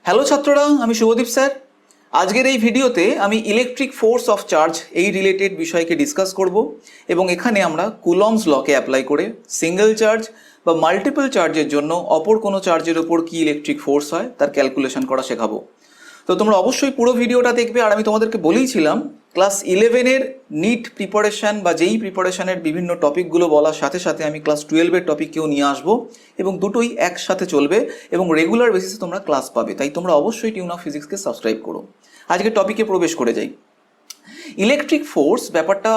Hello ছাত্ররা, আমি Subhadip sir. আজকের এই ভিডিওতে আমি ইলেকট্রিক ফোর্স অফ চার্জ এই রিলেটেড বিষয়কে ডিসকাস করব এবং এখানে আমরা কুলম্বস লকে অ্যাপ্লাই করে সিঙ্গেল চার্জ বা মাল্টিপল চার্জের জন্য অপর কোনো চার্জের ওপর কি ইলেকট্রিক ফোর্স হয় তার ক্যালকুলেশন করা শেখাবো। তো তোমরা অবশ্যই পুরো ভিডিওটা দেখবে। আর আমি তোমাদেরকে বলেইছিলাম ক্লাস 11-এর নিট প্রিপারেশান বা যেই প্রিপারেশানের বিভিন্ন টপিকগুলো বলার সাথে সাথে আমি ক্লাস 12-এর টপিককেও নিয়ে আসবো এবং দুটোই একসাথে চলবে এবং রেগুলার বেসিসে তোমরা ক্লাস পাবে। তাই তোমরা অবশ্যই টিউন অফ ফিজিক্সকে সাবস্ক্রাইব করো। আজকে টপিকে প্রবেশ করে যাই। ইলেকট্রিক ফোর্স ব্যাপারটা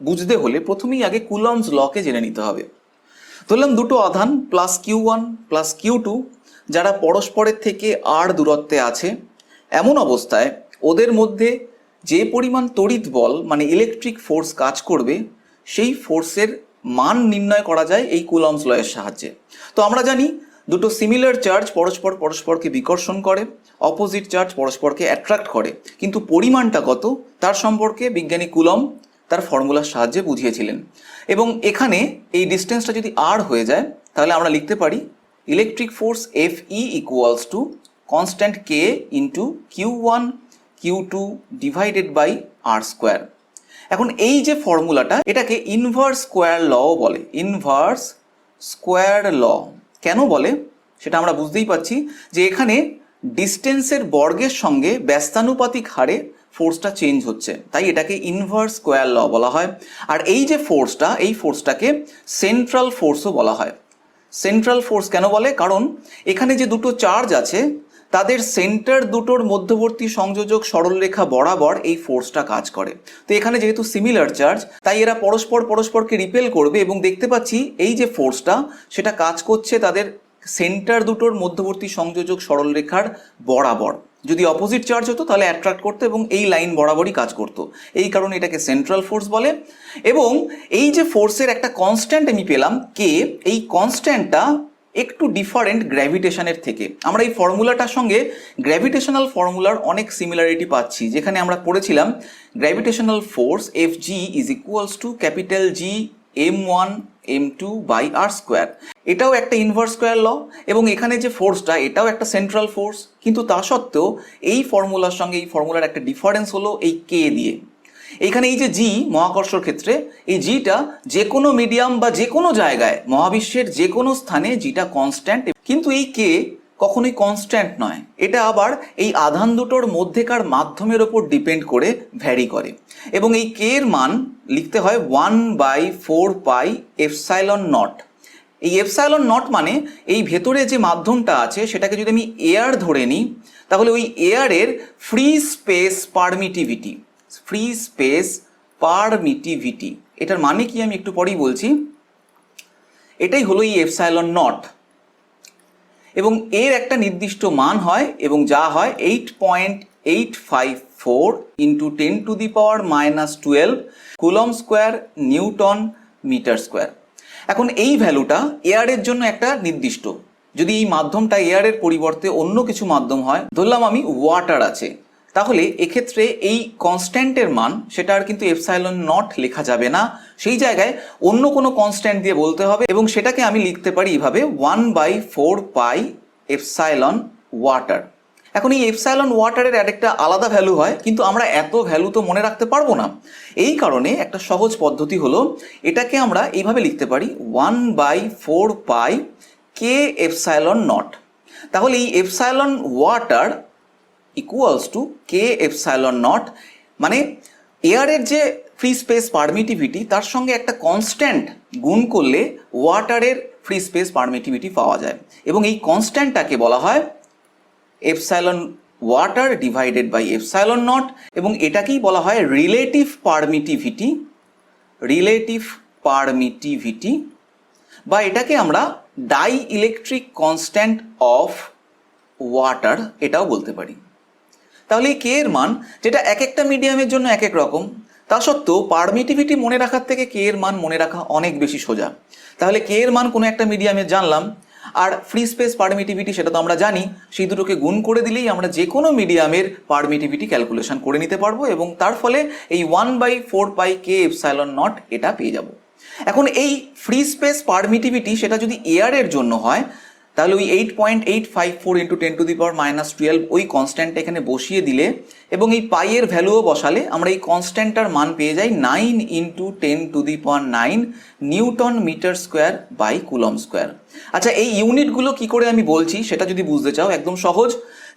বুঝতে হলে প্রথমেই আগে কুলম্বস লকে জেনে নিতে হবে। ধরলাম দুটো আধান প্লাস Q1 প্লাস Q2 যারা পরস্পরের থেকে আর দূরত্বে আছে, এমন অবস্থায় ওদের মধ্যে যে পরিমাণ তড়িৎ বল মানে ইলেকট্রিক ফোর্স কাজ করবে সেই ফোর্সের মান নির্ণয় করা যায় এই কুলম্বস লয়ের সাহায্যে। তো আমরা জানি দুটো সিমিলার চার্জ পরস্পরকে বিকর্ষণ করে, অপোজিট চার্জ পরস্পরকে অ্যাট্রাক্ট করে, কিন্তু পরিমাণটা কত তার সম্পর্কে বিজ্ঞানী কুলম্ব তার ফর্মুলার সাহায্যে বুঝিয়েছিলেন। এবং এখানে এই ডিস্টেন্সটা যদি আর হয়ে যায় তাহলে আমরা লিখতে পারি electric force Fe equals to constant K into Q1 Q2 divided by r square. এখন এই যে ফর্মুলাটা এটাকে ইনভার্স স্কোয়ার লও বলে। ইনভার্স স্কোয়ার ল কেন বলে সেটা আমরা বুঝতেই পারছি যে এখানে ডিস্টেন্সের বর্গের সঙ্গে ব্যস্তানুপাতিক হারে ফোর্সটা চেঞ্জ হচ্ছে, তাই এটাকে ইনভার্স স্কোয়ার ল বলা হয়। আর এই যে ফোর্সটা এই ফোর্সটাকে সেন্ট্রাল ফোর্সও বলা হয়। সেন্ট্রাল ফোর্স কেন বলে? কারণ এখানে যে দুটো চার্জ আছে তাদের সেন্টার দুটোর মধ্যবর্তী সংযোজক সরলরেখা বরাবর এই ফোর্সটা কাজ করে। তো এখানে যেহেতু সিমিলার চার্জ তাই এরা পরস্পরকে রিপেল করবে এবং দেখতে পাচ্ছি এই যে ফোর্সটা সেটা কাজ করছে তাদের সেন্টার দুটোর মধ্যবর্তী সংযোজক সরলরেখার বরাবর। যদি অপোজিট চার্জ হতো তাহলে অ্যাট্রাক্ট করতো এবং এই লাইন বরাবরই কাজ করতো, এই কারণে এটাকে সেন্ট্রাল ফোর্স বলে। এবং এই যে ফোর্সের একটা কনস্ট্যান্ট আমি পেলাম কে, এই কনস্ট্যান্টটা একটু ডিফারেন্ট গ্র্যাভিটেশনের থেকে। আমরা এই ফর্মুলাটার সঙ্গে গ্র্যাভিটেশনাল ফর্মুলার অনেক সিমিলারিটি পাচ্ছি, যেখানে আমরা পড়েছিলাম gravitational force Fg is equals to capital G m1 m2 by r square. এটাও একটা ইনভার্স স্কোয়ার ল এবং এখানে যে ফোর্সটা এটাও একটা সেন্ট্রাল ফোর্স, কিন্তু তা সত্ত্বেও এই ফর্মুলার সঙ্গে এই ফর্মুলার একটা ডিফারেন্স হলো এই কে দিয়ে। এইখানে এই যে জি মহাকর্ষর ক্ষেত্রে এই জিটা যে কোনো মিডিয়াম বা যে কোনো জায়গায় মহাবিশ্বের যে কোনো স্থানে জিটা কনস্ট্যান্ট, কিন্তু এই কে কখনোই কনস্ট্যান্ট নয়। এটা আবার এই আধান দুটোর মধ্যেকার মাধ্যমের ওপর ডিপেন্ড করে ভ্যারি করে এবং এই কে এর মান লিখতে হয় 1/4 এপসাইলন নট। এই এপসাইলন নট মানে এই ভেতরে যে মাধ্যমটা আছে সেটাকে যদি আমি এয়ার ধরে নিই তাহলে ওই এয়ারের free space permittivity, free space permittivity এটার মানে কি আমি একটু পরেই বলছি। এটাই হলো এই এপসাইলন নট এবং এর একটা নির্দিষ্ট মান হয় এবং যা হয় 8.854 into 10⁻⁻12 coulomb square newton metre square. এখন এই ভ্যালুটা এয়ারের জন্য একটা নির্দিষ্ট। যদি এই মাধ্যমটা এয়ারের পরিবর্তে অন্য কিছু মাধ্যম হয়, ধরলাম আমি ওয়াটার আছে, তাহলে এক্ষেত্রে এই কনস্ট্যান্টের মান সেটা আর কিন্তু এপসাইলন নট লেখা যাবে না, সেই জায়গায় অন্য কোনো কনস্ট্যান্ট দিয়ে বলতে হবে এবং সেটাকে আমি লিখতে পারি এইভাবে 1/4 এপসাইলন ওয়াটার। এখন এই এপসাইলন ওয়াটারের আরেকটা আলাদা ভ্যালু হয়, কিন্তু আমরা এত ভ্যালু তো মনে রাখতে পারবো না। এই কারণে একটা সহজ পদ্ধতি হলো এটাকে আমরা এইভাবে লিখতে পারি 1/4 কে এপসাইলন নট। তাহলে এই epsilon water equals to K epsilon not, মানে এয়ারের যে ফ্রি স্পেস পারমিটিভিটি তার সঙ্গে একটা কনস্ট্যান্ট গুণ করলে ওয়াটারের ফ্রি স্পেস পারমিটিভিটি পাওয়া যায় এবং এই কনস্ট্যান্টটাকে বলা হয় epsilon water divided by epsilon naught এবং এটাকেই বলা হয় রিলেটিভ পারমিটিভিটি, রিলেটিভ পারমিটিভিটি, বা এটাকে আমরা die electric constant of water এটাও বলতে পারি। তাহলে এই কে এর মান, যেটা এক একটা মিডিয়ামের জন্য এক এক রকম, তা সত্ত্বেও পারমিটিভিটি মনে রাখার থেকে কে এর মান মনে রাখা অনেক বেশি সোজা। তাহলে কে এর মান কোনো একটা মিডিয়ামে জানলাম আর ফ্রি স্পেস পারমিটিভিটি সেটা তো আমরা জানি, সেই দুটোকে গুণ করে দিলেই আমরা যে কোনো মিডিয়ামের পারমিটিভিটি ক্যালকুলেশন করে নিতে পারবো এবং তার ফলে এই 1/4 কে এপসাইলন নট এটা পেয়ে যাব। এখন এই ফ্রি স্পেস পারমিটিভিটি সেটা যদি এয়ারের জন্য হয় তাহলে ওই 8.854 ইন্টু 10⁻⁻12 ওই কনস্ট্যান্টটা এখানে বসিয়ে দিলে এবং এই পাইয়ের ভ্যালুও বসালে আমরা এই কনস্ট্যান্টটার মান পেয়ে যাই 9 into 10⁹ newton metre square by coulomb square. আচ্ছা, এই ইউনিটগুলো কি করে আমি বলছি সেটা যদি বুঝতে চাও, একদম সহজ।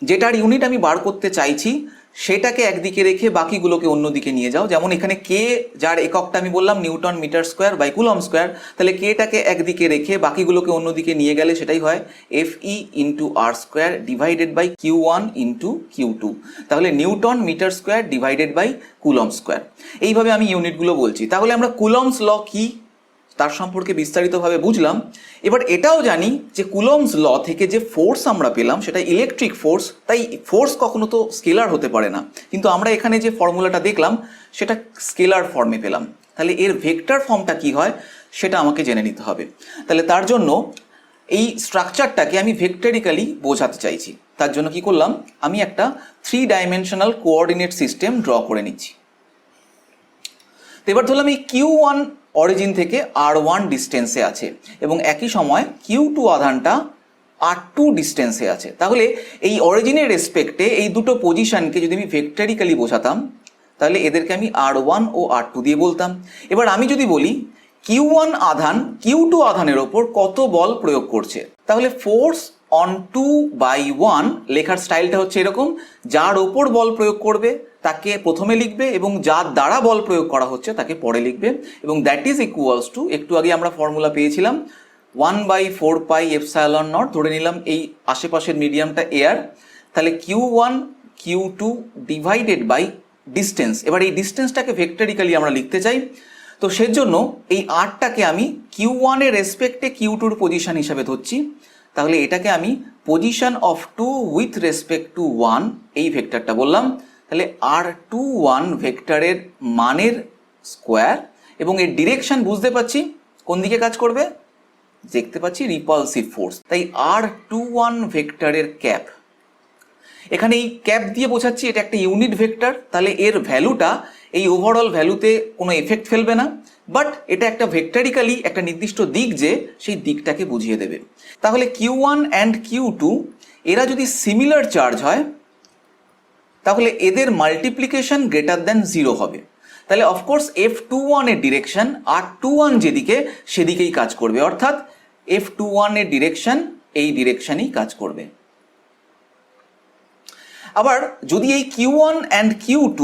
যেটার ইউনিট আমি বার করতে চাইছি সেটাকে একদিকে রেখে বাকিগুলোকে অন্যদিকে নিয়ে যাও। যেমন এখানে কে, যার এককটা আমি বললাম newton metre square by coulomb square, তাহলে কেটাকে একদিকে রেখে বাকিগুলোকে অন্যদিকে নিয়ে গেলে সেটাই হয় FE into r square divided by Q1 into Q2। তাহলে newton metre square divided by coulomb square. এইভাবে আমি ইউনিটগুলো বলছি। তাহলে আমরা কুলমস ল কি তার সম্পর্কে বিস্তারিতভাবে বুঝলাম। এবার এটাও জানি যে কুলমস ল থেকে যে ফোর্স আমরা পেলাম সেটা ইলেকট্রিক ফোর্স, তাই ফোর্স কখনো তো স্কেলার হতে পারে না, কিন্তু আমরা এখানে যে ফর্মুলাটা দেখলাম সেটা স্কেলার ফর্মে পেলাম। তাহলে এর ভেক্টর ফর্মটা কি হয় সেটা আমাকে জেনে নিতে হবে। তাহলে তার জন্য এই স্ট্রাকচারটাকে আমি ভেক্টরিক্যালি বোঝাতে চাইছি। তার জন্য কি করলাম, আমি একটা 3 ডাইমেনশনাল কোঅর্ডিনেট সিস্টেম ড্র করে নিচ্ছি। তো এবার ধরলাম এই Q1 অরিজিন থেকে R1 ডিস্টেন্সে আছে এবং একই সময় Q2 আধানটা R2 ডিস্টেন্সে আছে। তাহলে এই অরিজিনের রেসপেক্টে এই দুটো পজিশনকে যদি আমি ভেক্টরিক্যালি বোঝাতাম তাহলে এদেরকে আমি R1 ও R2 দিয়ে বলতাম। এবার আমি যদি বলি Q1 আধান Q2 আধানের ওপর কত বল প্রয়োগ করছে, তাহলে ফোর্স অন 2/1 লেখার স্টাইলটা হচ্ছে এরকম, যার ওপর বল প্রয়োগ করবে তাকে প্রথমে লিখবে এবং যার দ্বারা বল প্রয়োগ করা হচ্ছে তাকে পরে লিখবে, এবং দ্যাট ইজ ইকুয়ালস টু, একটু আগে আমরা ফর্মুলা পেয়েছিলাম 1/4πε0, ধরে নিলাম এই আশেপাশের মিডিয়ামটা এয়ার, তাহলে Q1 Q2 divided by distance. এবার এই ডিস্টেন্সটাকে ভেক্টরিক্যালি আমরা লিখতে চাই, তো সেজন্য এই আরটাকে আমি Q1 এর রেসপেক্টে Q2 এর পজিশন হিসাবে ধরছি। তাহলে এটাকে আমি position of 2 with respect to 1 এই ভেক্টরটা বললাম। তাহলে R21 ভেক্টরের মানের স্কোয়ার, এবং এর ডিরেকশন বুঝতে পারছি কোন দিকে কাজ করবে, দেখতে পাচ্ছি রিপালসিভ ফোর্স, তাই R21 ভেক্টরের ক্যাপ, এখানে এই ক্যাপ দিয়ে বোঝাচ্ছি এটা একটা ইউনিট ভেক্টর। তাহলে এর ভ্যালুটা এই ওভারঅল ভ্যালুতে কোনো এফেক্ট ফেলবে না, বাট এটা একটা ভেক্টরিক্যালি একটা নির্দিষ্ট দিক যে সেই দিকটাকে বুঝিয়ে দেবে। তাহলে Q1 অ্যান্ড Q2 এরা যদি সিমিলার চার্জ হয় তাহলে এদের মাল্টিপ্লিকেশন গ্রেটার দ্যান 0 হবে। তাহলে অফকোর্স F21 এর ডিরেকশন R21 যেদিকে সেদিকেই কাজ করবে, অর্থাৎ F21 এর ডিরেকশন এই ডিরেকশনেই কাজ করবে। আবার যদি এই Q1 অ্যান্ড Q2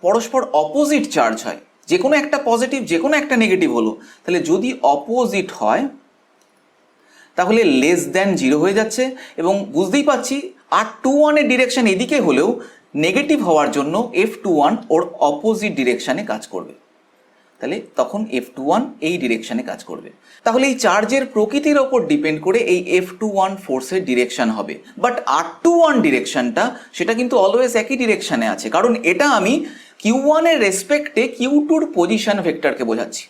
পরস্পর অপোজিট চার্জ হয়, যে কোনো একটা পজিটিভ যে কোনো একটা নেগেটিভ হলো, তাহলে যদি অপোজিট হয় তাহলে লেস দ্যান 0 হয়ে যাচ্ছে, এবং বুঝতেই পাচ্ছি R21 এর ডিরেকশন এদিকে হলেও নেগেটিভ হওয়ার জন্য F21 ওর অপোজিট ডিরেকশনে কাজ করবে, তাহলে তখন F21 এই ডিরেকশনে কাজ করবে। তাহলে এই চার্জের প্রকৃতির ওপর ডিপেন্ড করে এই F21 ফোর্সের ডিরেকশন হবে, বাট R21 ডিরেকশনটা সেটা কিন্তু অলওয়েজ একই ডিরেকশনে আছে, কারণ এটা আমি Q1 এর রেসপেক্টে Q2 এর পজিশন ভেক্টরকে বোঝাচ্ছি।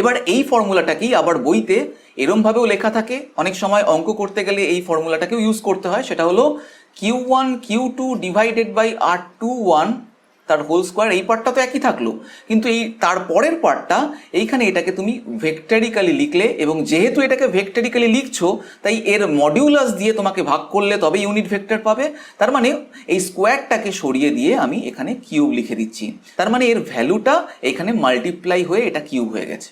এবার এই ফর্মুলাটাকেই আবার বইতে এরমভাবেও লেখা থাকে, অনেক সময় অঙ্ক করতে গেলে এই ফর্মুলাটাকেও ইউজ করতে হয়, সেটা হলো Q1 Q2 divided by R21 তার হোল স্কোয়ার। এই পার্টটা তো একই থাকলো, কিন্তু এই তারপরের পার্টটা এইখানে এটাকে তুমি ভেক্টরিক্যালি লিখলে, এবং যেহেতু এটাকে ভেক্টরিক্যালি লিখছো তাই এর মডিউলাস দিয়ে তোমাকে ভাগ করলে তবে ইউনিট ভেক্টর পাবে। তার মানে এই স্কোয়ারটাকে সরিয়ে দিয়ে আমি এখানে কিউব লিখে দিচ্ছি, তার মানে এর ভ্যালুটা এখানে মাল্টিপ্লাই হয়ে এটা কিউব হয়ে গেছে।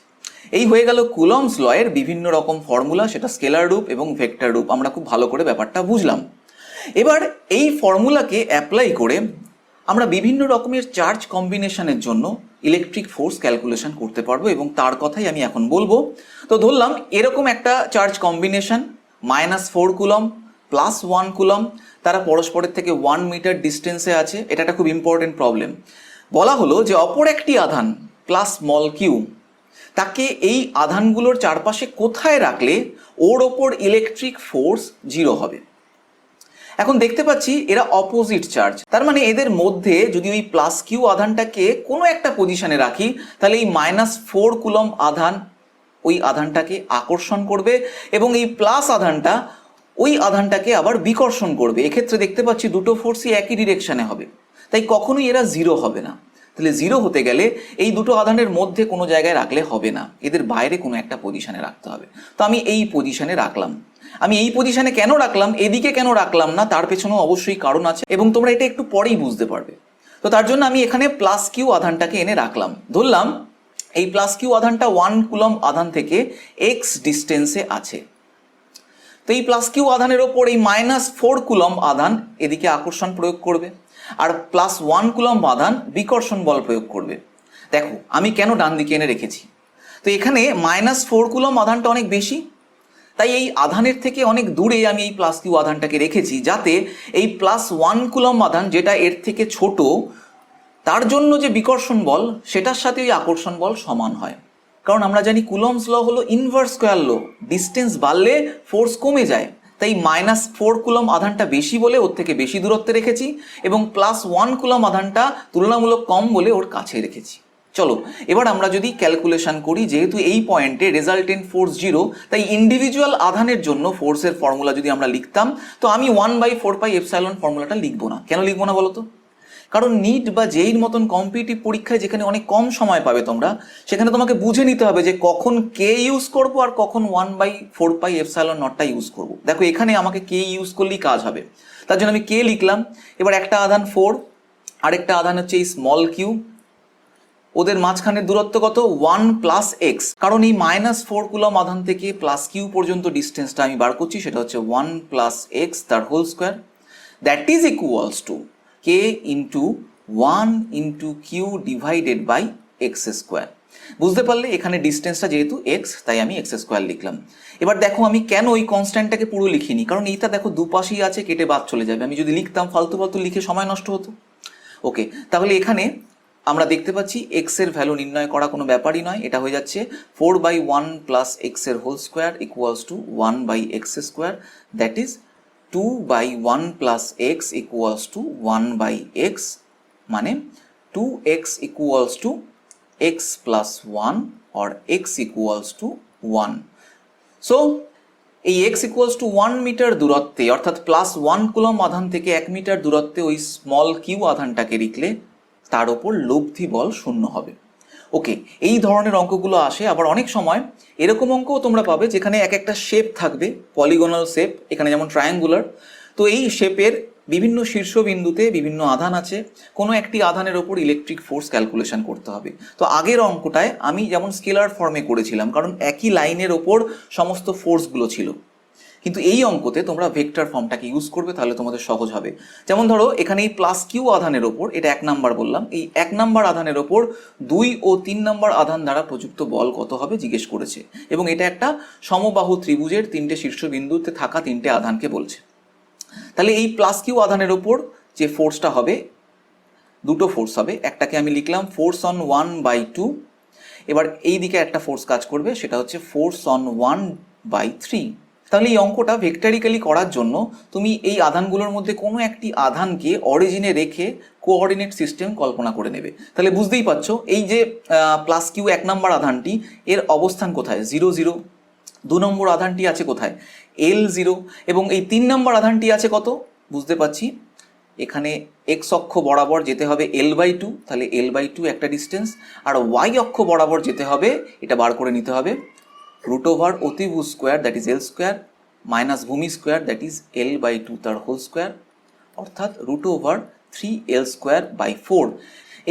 এই হয়ে গেল কুলমস ল এর বিভিন্ন রকম ফর্মুলা, সেটা স্কেলার রূপ এবং ভেক্টর রূপ, আমরা খুব ভালো করে ব্যাপারটা বুঝলাম। এবার এই ফর্মুলাকে অ্যাপ্লাই করে আমরা বিভিন্ন রকমের চার্জ কম্বিনেশনের জন্য ইলেকট্রিক ফোর্স ক্যালকুলেশন করতে পারবো, এবং তার কথাই আমি এখন বলবো। তো ধরলাম এরকম একটা চার্জ কম্বিনেশন -4 কুলম +1 কুলম, তারা পরস্পরের থেকে 1 মিটার ডিস্টেন্সে আছে। এটা একটা খুব ইম্পর্টেন্ট প্রবলেম। বলা হলো যে অপর একটি আধান +q, তাকে এই আধানগুলোর চারপাশে কোথায় রাখলে ওর ওপর ইলেকট্রিক ফোর্স 0 হবে। এখন দেখতে পাচ্ছি এরা অপোজিট চার্জ, তার মানে এদের মধ্যে যদি ওই +q আধানটাকে কোনো একটা পজিশনে রাখি তাহলে এই -4 কুলম আধান ওই আধানটাকে আকর্ষণ করবে, এবং এই প্লাস আধানটা ওই আধানটাকে আবার বিকর্ষণ করবে। এক্ষেত্রে দেখতে পাচ্ছি দুটো ফোর্সই একই ডিরেকশনে হবে, তাই কখনোই এরা 0 হবে না। তাহলে 0 হতে গেলে এই দুটো আধানের মধ্যে কোনো জায়গায় রাখলে হবে না, এদের বাইরে কোনো একটা পজিশনে রাখতে হবে। তো আমি এই পজিশনে রাখলাম। আমি এই পজিশনে কেন রাখলাম, এদিকে কেন রাখলাম না, তার পেছনেও অবশ্যই কারণ আছে এবং তোমরা এটা একটু পরেই বুঝতে পারবে। তো তার জন্য আমি এখানে প্লাস কিউ আধানটাকে এনে রাখলাম। ধরলাম এই প্লাস কিউ আধানটা 1 কুলম্ব আধান থেকে এক্স ডিস্টেন্সে আছে। তো এই প্লাস কিউ আধানের ওপর এই -4 কুলম্ব আধান এদিকে আকর্ষণ প্রয়োগ করবে, আর +1 কুলম্ব আধান বিকর্ষণ বল প্রয়োগ করবে। দেখো আমি কেন ডান দিকে এনে রেখেছি, তো এখানে -4 কুলম্ব আধানটা অনেক বেশি, তাই এই আধানের থেকে অনেক দূরে আমি এই প্লাস কিউ আধানটাকে রেখেছি, যাতে এই +1 কুলম্ব আধান যেটা এর থেকে ছোট, তার জন্য যে বিকর্ষণ বল সেটার সাথে ওই আকর্ষণ বল সমান হয়। কারণ আমরা জানি কুলম্বস ল হলো ইনভার্স স্কয়ার ল, ডিস্টেন্স বাড়লে ফোর্স কমে যায়। তাই -4 কুলম্ব আধানটা বেশি বলে ওর থেকে বেশি দূরত্বে রেখেছি, এবং +1 কুলম্ব আধানটা তুলনামূলক কম বলে ওর কাছে রেখেছি। চলো এবার আমরা যদি ক্যালকুলেশন করি, যেহেতু এই পয়েন্টে রেজাল্টেন্ট ফোর্স 0, তাই ইন্ডিভিজুয়াল আধানের জন্য ফোর্সের ফর্মুলা যদি আমরা লিখতাম, তো আমি 1/4πε ফর্মুলাটা লিখবো না। কেন লিখবো না বলো তো? কারণ নিট বা জেইর মতন কম্পিটিটিভ পরীক্ষায় যেখানে অনেক কম সময় পাবে তোমরা, সেখানে তোমাকে বুঝে নিতে হবে যে কখন কে ইউজ করবো আর কখন 1/4πε0টা ইউজ করবো। দেখো এখানে আমাকে কে ইউজ করলেই কাজ হবে, তার জন্য আমি কে লিখলাম। এবার একটা আধান 4, আরেকটা আধান হচ্ছে এই স্মল কিউ, ওদের মাঝখানের দূরত্ব কত? 1 + x। কারণ এই -4 কুলম্ব আধান থেকে প্লাস কিউ পর্যন্ত ডিস্টেন্সটা আমি বার করছি, সেটা হচ্ছে 1 + x তার whole square, that is equals to k into 1 into q divided by x square. বুঝতে পারলে এখানে ডিস্টেন্সটা যেহেতু x, তাই আমি x স্কোয়ার লিখলাম। এবার দেখো আমি কেন ওই কনস্ট্যান্টটাকে পুরো লিখিনি, কারণ এইটা দেখো দুপাশেই আছে, কেটে বাদ চলে যাবে। আমি যদি লিখতাম ফালতু ফালতু লিখে সময় নষ্ট হতো। ওকে, তাহলে এখানে আমরা দেখতে পাচ্ছি x এর ভ্যালু নির্ণয় করা কোনো ব্যাপারই নয়, এটা হয়ে যাচ্ছে 4/1 + x এর whole square equals to 1/x স্কোয়ার, that is 2/1 + x equals to 1/x, মানে 2x equals to x + 1 or x equals to 1। So এই x ইকুয়ালস টু 1 মিটার দূরত্বে, অর্থাৎ +1 কুলম্ব আধান থেকে 1 মিটার দূরত্বে ওই স্মল কিউ আধানটাকে লিখলে তার ওপর লব্ধি বল 0 হবে। ওকে, এই ধরনের অঙ্কগুলো আসে। আবার অনেক সময় এরকম অঙ্কও তোমরা পাবে যেখানে এক একটা শেপ থাকবে, পলিগোনাল শেপ, এখানে যেমন ট্রায়াঙ্গুলার। তো এই শেপের বিভিন্ন শীর্ষবিন্দুতে বিভিন্ন আধান আছে, কোনো একটি আধানের ওপর ইলেকট্রিক ফোর্স ক্যালকুলেশন করতে হবে। তো আগের অঙ্কটায় আমি যেমন স্কেলার ফর্মে করেছিলাম, কারণ একই লাইনের ওপর সমস্ত ফোর্সগুলো ছিল, কিন্তু এই অঙ্কতে তোমরা ভেক্টর ফর্মটাকে ইউজ করবে, তাহলে তোমাদের সহজ হবে। যেমন ধরো এখানে এই প্লাস কিউ আধানের ওপর, এটা 1 নাম্বার বললাম, এই 1 নাম্বার আধানের ওপর 2 ও 3 নাম্বার আধান দ্বারা প্রযুক্ত বল কত হবে জিজ্ঞেস করেছে, এবং এটা একটা সমবাহু ত্রিভুজের 3টে শীর্ষবিন্দুতে থাকা 3টে আধানকে বলছে। তাহলে এই প্লাস কিউ আধানের ওপর যে ফোর্সটা হবে, দুটো ফোর্স হবে, একটাকে আমি লিখলাম ফোর্স অন 1/2, এবার এই দিকে একটা ফোর্স কাজ করবে, সেটা হচ্ছে ফোর্স অন 1/3। তাহলে এই অঙ্কটা ভেক্টরিক্যালি করার জন্য তুমি এই আধানগুলোর মধ্যে কোনো একটি আধানকে অরিজিনে রেখে কোঅর্ডিনেট সিস্টেম কল্পনা করে নেবে। তাহলে বুঝতেই পারছো এই যে প্লাস কিউ 1 নাম্বার আধানটি, এর অবস্থান কোথায়? 0 0। 2 নম্বর আধানটি আছে কোথায়? L0। এবং এই 3 নম্বর আধানটি আছে কত? বুঝতে পারছি এখানে এক্স অক্ষ বরাবর যেতে হবে L/2, তাহলে L/2 একটা ডিস্টেন্স, আর ওয়াই অক্ষ বরাবর যেতে হবে, এটা বার করে নিতে হবে, √ওভার অতিভুজ square that is L square minus ভূমি স্কোয়ার দ্যাট ইজ L/2 তার হোল স্কোয়ার, অর্থাৎ √3L²/4।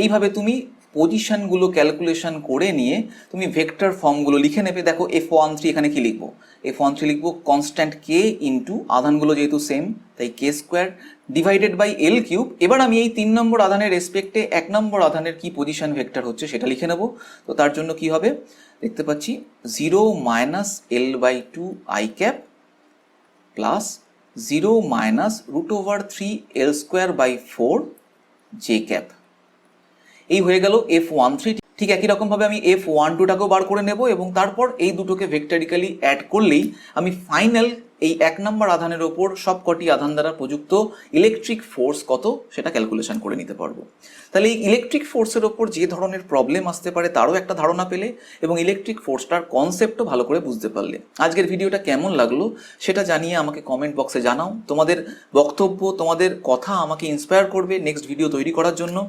এইভাবে তুমি পজিশনগুলো ক্যালকুলেশন করে নিয়ে তুমি ভেক্টর ফর্মগুলো লিখে নেবে। দেখো F13 এখানে কি লিখবো? F13 লিখবো কনস্ট্যান্ট k ইন্টু আধানগুলো যেহেতু সেম, তাই k² ডিভাইডেড বাই L3। এবার আমি এই 3 নম্বর আধানের রেসপেক্টে 1 নম্বর আধানের কি পজিশন ভেক্টর হচ্ছে সেটা লিখে নেব। তো তার জন্য কি হবে দেখতে পাচ্ছি 0 - L/2 i cap plus 0 - √3L²/4 j cap. এই হয়ে গেল F13। ঠিক একই রকমভাবে আমি F12টাকেও বার করে নেব, এবং তারপর এই দুটোকে ভেক্টরিক্যালি অ্যাড করলেই আমি ফাইনাল এই 1 নম্বর আধানের ওপর সব কটি আধান দ্বারা প্রযুক্ত ইলেকট্রিক ফোর্স কত সেটা ক্যালকুলেশন করে নিতে পারবো। তাহলে এই ইলেকট্রিক ফোর্সের ওপর যে ধরনের প্রবলেম আসতে পারে তারও একটা ধারণা পেলে, এবং ইলেকট্রিক ফোর্সটার কনসেপ্টও ভালো করে বুঝতে পারলে। আজকের ভিডিওটা কেমন লাগলো সেটা জানিয়ে আমাকে কমেন্ট বক্সে জানাও। তোমাদের বক্তব্য, তোমাদের কথা আমাকে ইন্সপায়ার করবে নেক্সট ভিডিও তৈরি করার জন্য।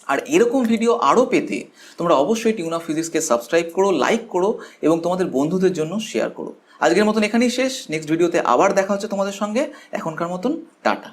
আর এরকম ভিডিও আরও পেতে তোমরা অবশ্যই টিউন অফ ফিজিক্সকে সাবস্ক্রাইব করো, লাইক করো এবং তোমাদের বন্ধুদের জন্য শেয়ার করো। আজকের মতন এখানেই শেষ। নেক্সট ভিডিওতে আবার দেখা হচ্ছে তোমাদের সঙ্গে। এখনকার মতন টাটা।